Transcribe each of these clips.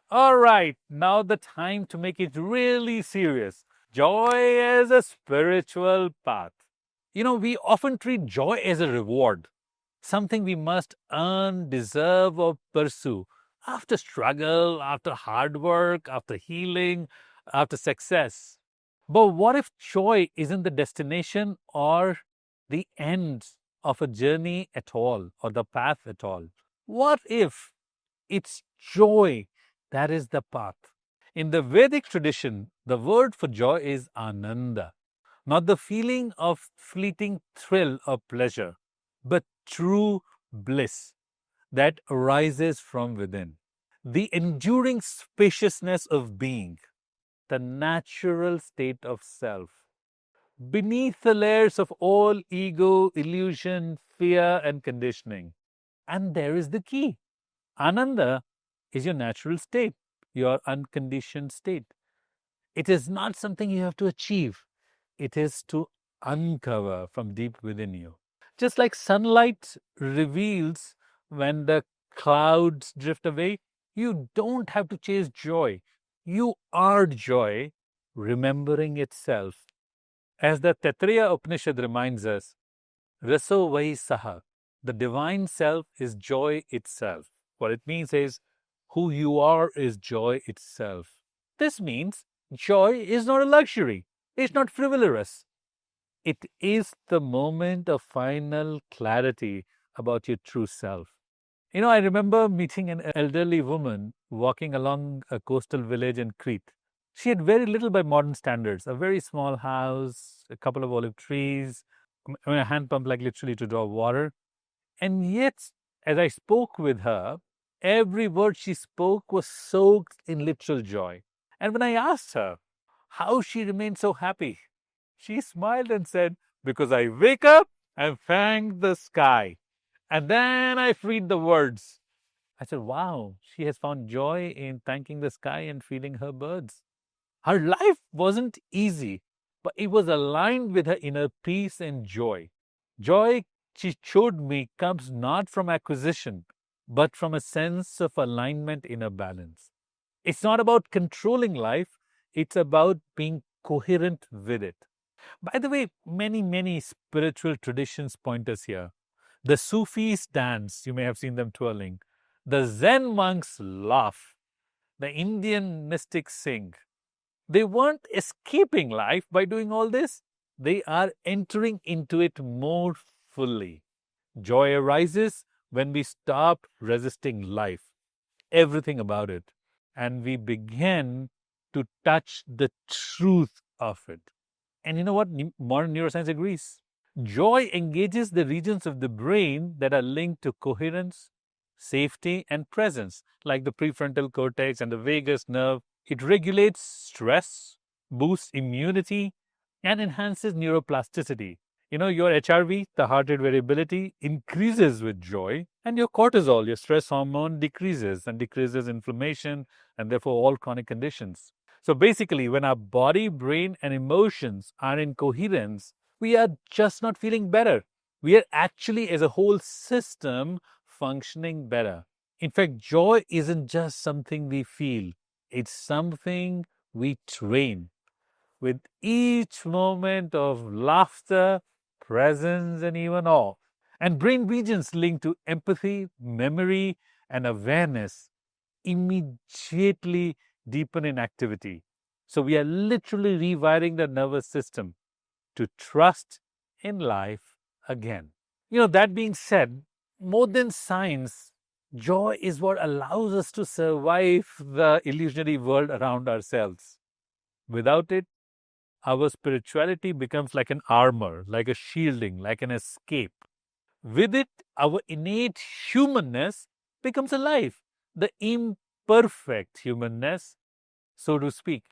All right, now the time to make it really serious. Joy as a spiritual path. We often treat joy as a reward, something we must earn, deserve, or pursue after struggle, after hard work, after healing, after success. But what if joy isn't the destination or the end of a journey at all, or the path at all? What if it's joy that is the path? In the Vedic tradition, the word for joy is ananda, not the feeling of fleeting thrill or pleasure, but true bliss that arises from within. The enduring spaciousness of being, the natural state of self, beneath the layers of all ego, illusion, fear, and conditioning. And there is the key. Ananda is your natural state, your unconditioned state. It is not something you have to achieve. It is to uncover from deep within you. Just like sunlight reveals when the clouds drift away, you don't have to chase joy. You are joy, remembering itself. As the Taittiriya Upanishad reminds us, Raso Vai Saha, the divine self is joy itself. What it means is, who you are is joy itself. This means joy is not a luxury, it's not frivolous. It is the moment of final clarity about your true self. I remember meeting an elderly woman walking along a coastal village in Crete. She had very little by modern standards, a very small house, a couple of olive trees, a hand pump, like literally to draw water. And yet, as I spoke with her, every word she spoke was soaked in literal joy. And when I asked her how she remained so happy, she smiled and said, "Because I wake up and thank the sky. And then I read the words." I said, wow, she has found joy in thanking the sky and feeding her birds. Her life wasn't easy, but it was aligned with her inner peace and joy. Joy, she showed me, comes not from acquisition, but from a sense of alignment in a balance. It's not about controlling life, it's about being coherent with it. By the way, many spiritual traditions point us here. The Sufis dance, you may have seen them twirling. The Zen monks laugh. The Indian mystics sing. They weren't escaping life by doing all this, they are entering into it more fully. Joy arises when we stop resisting life, everything about it, and we begin to touch the truth of it. And you know what? Modern neuroscience agrees. Joy engages the regions of the brain that are linked to coherence, safety, and presence, like the prefrontal cortex and the vagus nerve. It regulates stress, boosts immunity, and enhances neuroplasticity. Your HRV, the heart rate variability, increases with joy, and your cortisol, your stress hormone, decreases inflammation and therefore all chronic conditions. So basically, when our body, brain, and emotions are in coherence, we are just not feeling better. We are actually, as a whole system, functioning better. In fact, joy isn't just something we feel, it's something we train. With each moment of laughter, presence, and even awe. And brain regions linked to empathy, memory, and awareness immediately deepen in activity. So we are literally rewiring the nervous system to trust in life again. That being said, more than science, joy is what allows us to survive the illusionary world around ourselves. Without it, our spirituality becomes like an armor, like a shielding, like an escape. With it, our innate humanness becomes alive, the imperfect humanness, so to speak.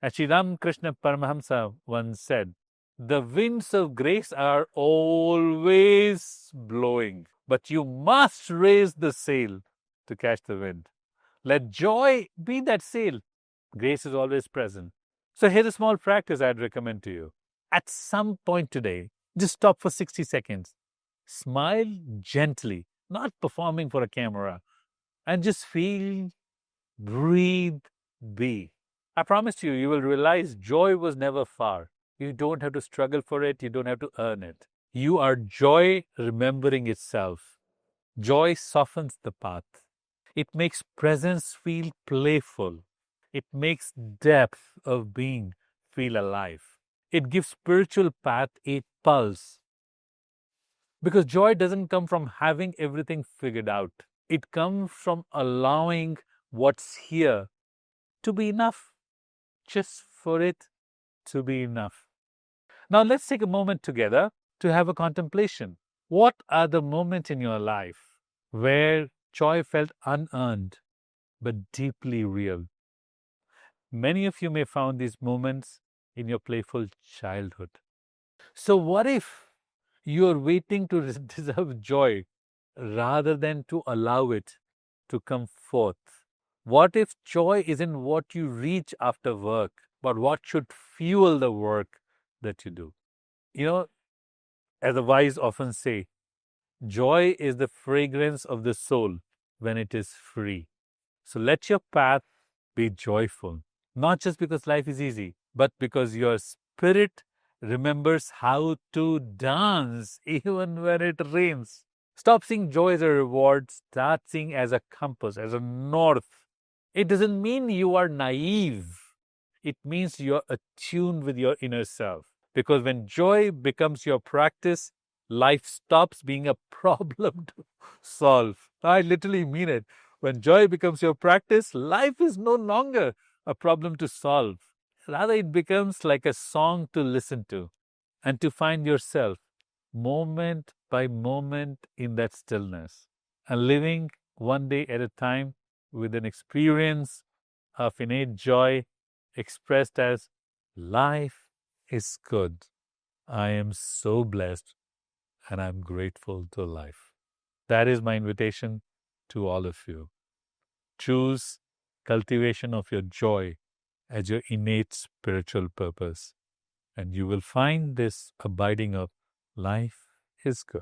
As Sri Ramakrishna Paramahamsa once said, the winds of grace are always blowing, but you must raise the sail to catch the wind. Let joy be that sail. Grace is always present. So here's a small practice I'd recommend to you. At some point today, just stop for 60 seconds. Smile gently, not performing for a camera, and just feel breathe, be. I promise you, you will realize joy was never far. You don't have to struggle for it, you don't have to earn it. You are joy remembering itself. Joy softens the path. It makes presence feel playful. It makes depth of being feel alive. It gives spiritual path a pulse. Because joy doesn't come from having everything figured out. It comes from allowing what's here to be enough, just for it to be enough. Now, let's take a moment together to have a contemplation. What are the moments in your life where joy felt unearned but deeply real? Many of you may found these moments in your playful childhood. So, what if you're waiting to deserve joy rather than to allow it to come forth? What if joy isn't what you reach after work, but what should fuel the work that you do? You know, as the wise often say, joy is the fragrance of the soul when it is free. So let your path be joyful, not just because life is easy, but because your spirit remembers how to dance even when it rains. Stop seeing joy as a reward, start seeing as a compass, as a north. It doesn't mean you are naive. It means you're attuned with your inner self. Because when joy becomes your practice, life stops being a problem to solve. I literally mean it. When joy becomes your practice, life is no longer a problem to solve. Rather, it becomes like a song to listen to and to find yourself moment by moment in that stillness and living one day at a time with an experience of innate joy expressed as life is good. I am so blessed and I'm grateful to life. That is my invitation to all of you. Choose cultivation of your joy as your innate spiritual purpose, and you will find this abiding of life is good.